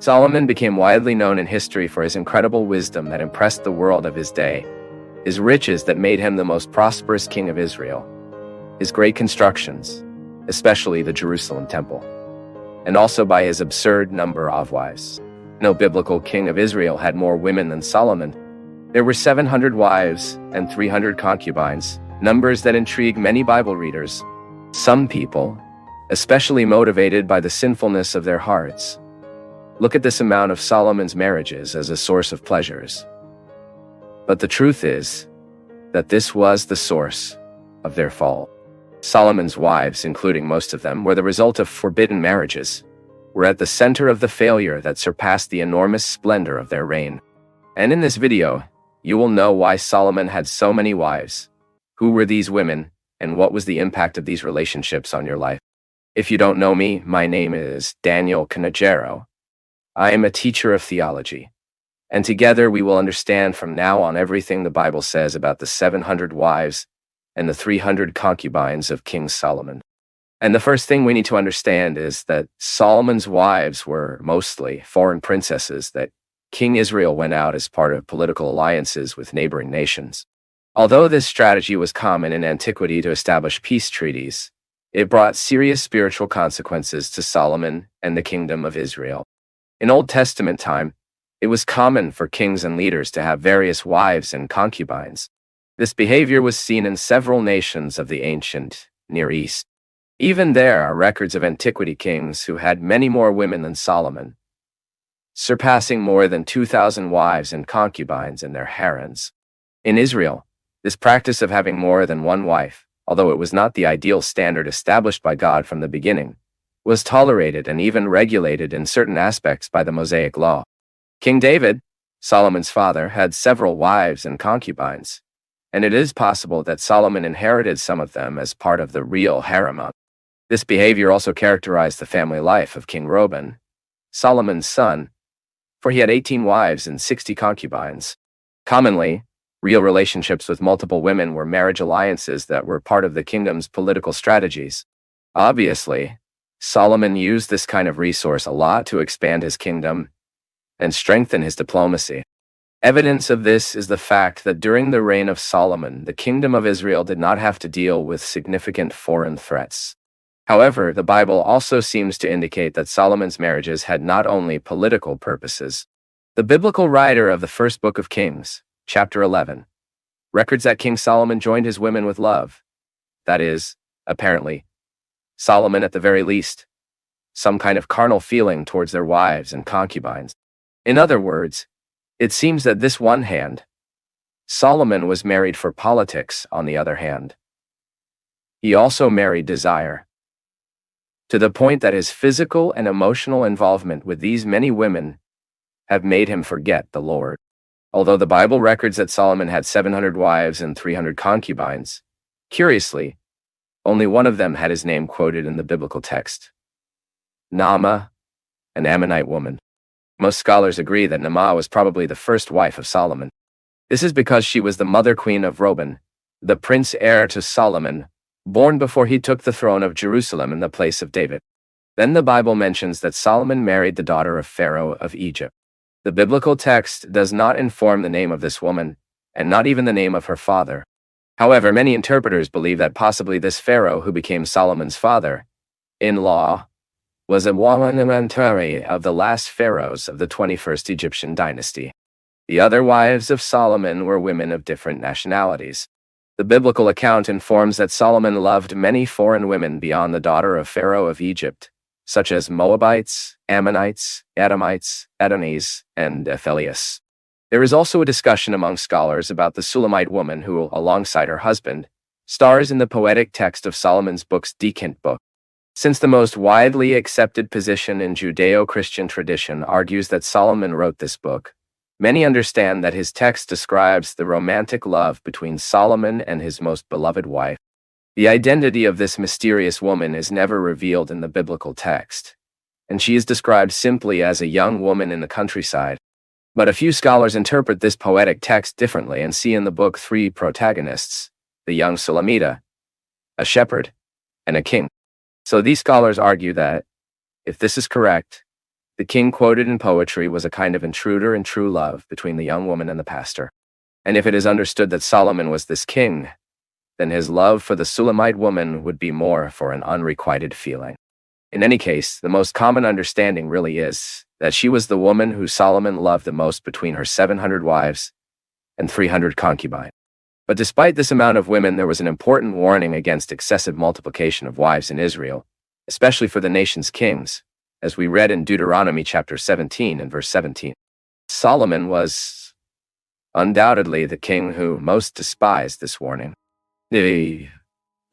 Solomon became widely known in history for his incredible wisdom that impressed the world of his day, his riches that made him the most prosperous king of Israel, his great constructions, especially the Jerusalem temple, and also by his absurd number of wives. No biblical king of Israel had more women than Solomon. There were 700 wives and 300 concubines, numbers that intrigue many Bible readers. Some people, especially motivated by the sinfulness of their hearts, look at this amount of Solomon's marriages as a source of pleasures. But the truth is that this was the source of their fall. Solomon's wives, including most of them, were the result of forbidden marriages, were at the center of the failure that surpassed the enormous splendor of their reign. And in this video, you will know why Solomon had so many wives, who were these women, and what was the impact of these relationships on your life. If you don't know me, my name is Daniel Canagero. I am a teacher of theology, and together we will understand from now on everything the Bible says about the 700 wives and the 300 concubines of King Solomon. And the first thing we need to understand is that Solomon's wives were mostly foreign princesses that King Israel went out as part of political alliances with neighboring nations. Although this strategy was common in antiquity to establish peace treaties, it brought serious spiritual consequences to Solomon and the kingdom of Israel. In Old Testament time, it was common for kings and leaders to have various wives and concubines. This behavior was seen in several nations of the ancient Near East. Even there are records of antiquity kings who had many more women than Solomon, surpassing more than 2,000 wives and concubines in their harems. In Israel, this practice of having more than one wife, although it was not the ideal standard established by God from the beginning, was tolerated and even regulated in certain aspects by the Mosaic Law. King David, Solomon's father, had several wives and concubines, and it is possible that Solomon inherited some of them as part of the real harem. This behavior also characterized the family life of King Rehoboam, Solomon's son, for he had 18 wives and 60 concubines. Commonly, real relationships with multiple women were marriage alliances that were part of the kingdom's political strategies. Obviously, Solomon used this kind of resource a lot to expand his kingdom and strengthen his diplomacy. Evidence of this is the fact that during the reign of Solomon, the kingdom of Israel did not have to deal with significant foreign threats. However, the Bible also seems to indicate that Solomon's marriages had not only political purposes. The biblical writer of the first book of Kings, chapter 11, records that King Solomon joined his women with love. That is, apparently, Solomon at the very least, some kind of carnal feeling towards their wives and concubines. In other words, it seems that this one hand, Solomon was married for politics. On the other hand, he also married desire, to the point that his physical and emotional involvement with these many women have made him forget the Lord. Although the Bible records that Solomon had 700 wives and 300 concubines, curiously, only one of them had his name quoted in the biblical text: Naamah, an Ammonite woman. Most scholars agree that Naamah was probably the first wife of Solomon. This is because she was the mother queen of Rehoboam, the prince heir to Solomon, born before he took the throne of Jerusalem in the place of David. Then the Bible mentions that Solomon married the daughter of Pharaoh of Egypt. The biblical text does not inform the name of this woman, and not even the name of her father. However, many interpreters believe that possibly this Pharaoh who became Solomon's father-in-law was a woman of the last pharaohs of the 21st Egyptian dynasty. The other wives of Solomon were women of different nationalities. The biblical account informs that Solomon loved many foreign women beyond the daughter of Pharaoh of Egypt, such as Moabites, Ammonites, Edomites, Adonies, and Ethelius. There is also a discussion among scholars about the Sulamite woman who, alongside her husband, stars in the poetic text of Solomon's book's Decant book. Since the most widely accepted position in Judeo-Christian tradition argues that Solomon wrote this book, many understand that his text describes the romantic love between Solomon and his most beloved wife. The identity of this mysterious woman is never revealed in the biblical text, and she is described simply as a young woman in the countryside. But a few scholars interpret this poetic text differently and see in the book three protagonists: the young Sulamita, a shepherd, and a king. So these scholars argue that, if this is correct, The king quoted in poetry was a kind of intruder in true love between the young woman and the pastor. And if it is understood that Solomon was this king, then his love for the Sulamite woman would be more for an unrequited feeling. In any case, the most common understanding really is that she was the woman who Solomon loved the most between her 700 wives and 300 concubines. But despite this amount of women, there was an important warning against excessive multiplication of wives in Israel, especially for the nation's kings, as we read in Deuteronomy chapter 17 and verse 17. Solomon was undoubtedly the king who most despised this warning. The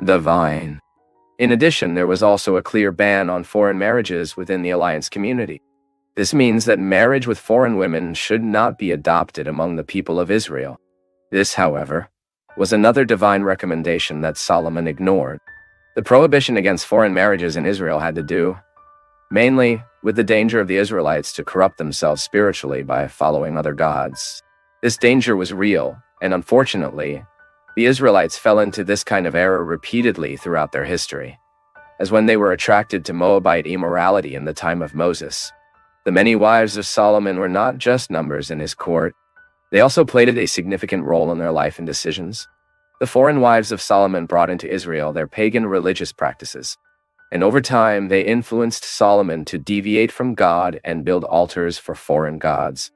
divine. In addition, there was also a clear ban on foreign marriages within the alliance community. This means that marriage with foreign women should not be adopted among the people of Israel. This, however, was another divine recommendation that Solomon ignored. The prohibition against foreign marriages in Israel had to do, mainly, with the danger of the Israelites to corrupt themselves spiritually by following other gods. This danger was real, and unfortunately, the Israelites fell into this kind of error repeatedly throughout their history, as when they were attracted to Moabite immorality in the time of Moses. The many wives of Solomon were not just numbers in his court, they also played a significant role in their life and decisions. The foreign wives of Solomon brought into Israel their pagan religious practices, and over time they influenced Solomon to deviate from God and build altars for foreign gods.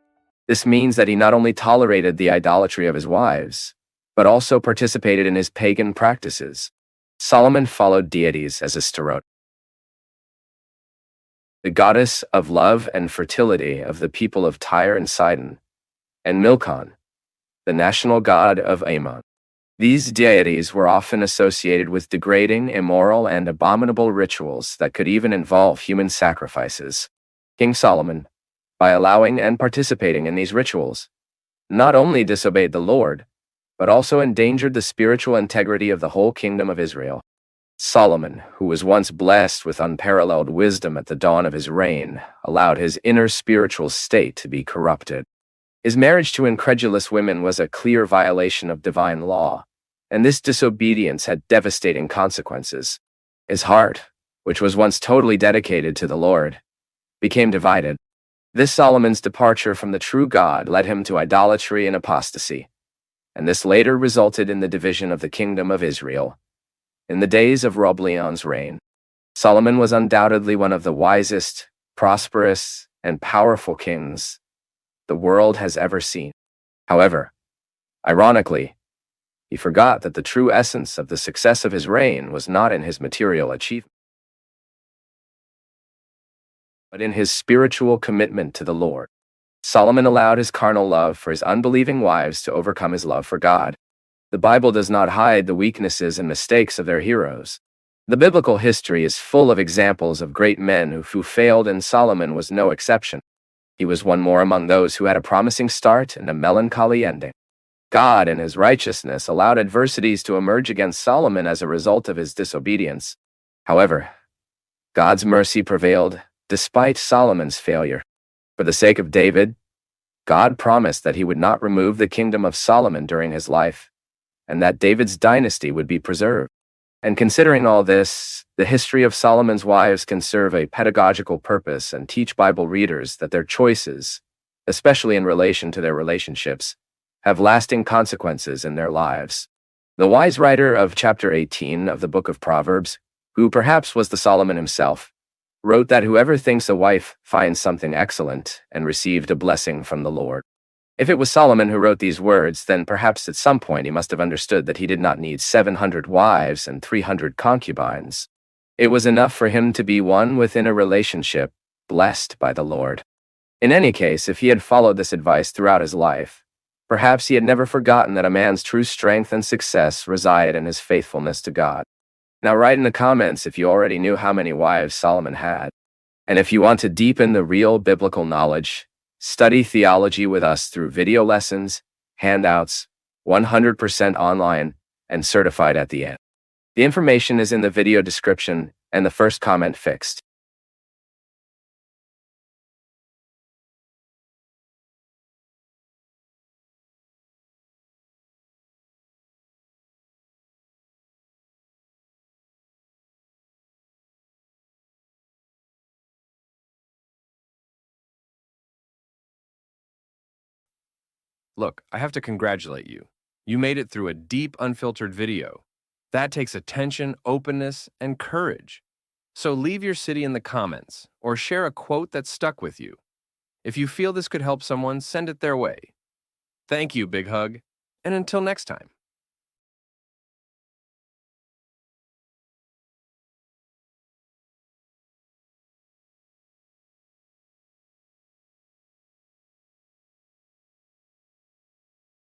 This means that he not only tolerated the idolatry of his wives, but also participated in his pagan practices. Solomon followed deities as Ashtaroth, the goddess of love and fertility of the people of Tyre and Sidon, and Milcom, the national god of Ammon. These deities were often associated with degrading, immoral, and abominable rituals that could even involve human sacrifices. King Solomon, by allowing and participating in these rituals, not only disobeyed the Lord, but also endangered the spiritual integrity of the whole kingdom of Israel. Solomon, who was once blessed with unparalleled wisdom at the dawn of his reign, allowed his inner spiritual state to be corrupted. His marriage to incredulous women was a clear violation of divine law, and this disobedience had devastating consequences. His heart, which was once totally dedicated to the Lord, became divided. This Solomon's departure from the true God led him to idolatry and apostasy, and this later resulted in the division of the kingdom of Israel. In the days of Rehoboam's reign, Solomon was undoubtedly one of the wisest, prosperous, and powerful kings the world has ever seen. However, ironically, he forgot that the true essence of the success of his reign was not in his material achievement, but in his spiritual commitment to the Lord. Solomon allowed his carnal love for his unbelieving wives to overcome his love for God. The Bible does not hide the weaknesses and mistakes of their heroes. The biblical history is full of examples of great men who failed, and Solomon was no exception. He was one more among those who had a promising start and a melancholy ending. God, in his righteousness, allowed adversities to emerge against Solomon as a result of his disobedience. However, God's mercy prevailed, despite Solomon's failure. For the sake of David, God promised that he would not remove the kingdom of Solomon during his life, and that David's dynasty would be preserved. And considering all this, the history of Solomon's wives can serve a pedagogical purpose and teach Bible readers that their choices, especially in relation to their relationships, have lasting consequences in their lives. The wise writer of chapter 18 of the book of Proverbs, who perhaps was the Solomon himself, wrote that whoever thinks a wife finds something excellent and received a blessing from the Lord. If it was Solomon who wrote these words, then perhaps at some point he must have understood that he did not need 700 wives and 300 concubines. It was enough for him to be one within a relationship blessed by the Lord. In any case, if he had followed this advice throughout his life, perhaps he had never forgotten that a man's true strength and success reside in his faithfulness to God. Now write in the comments if you already knew how many wives Solomon had. And if you want to deepen the real biblical knowledge, study theology with us through video lessons, handouts, 100% online, and certified at the end. The information is in the video description and the first comment fixed. Look, I have to congratulate you. You made it through a deep, unfiltered video. That takes attention, openness, and courage. So leave your city in the comments or share a quote that stuck with you. If you feel this could help someone, send it their way. Thank you, Big Hug. And until next time.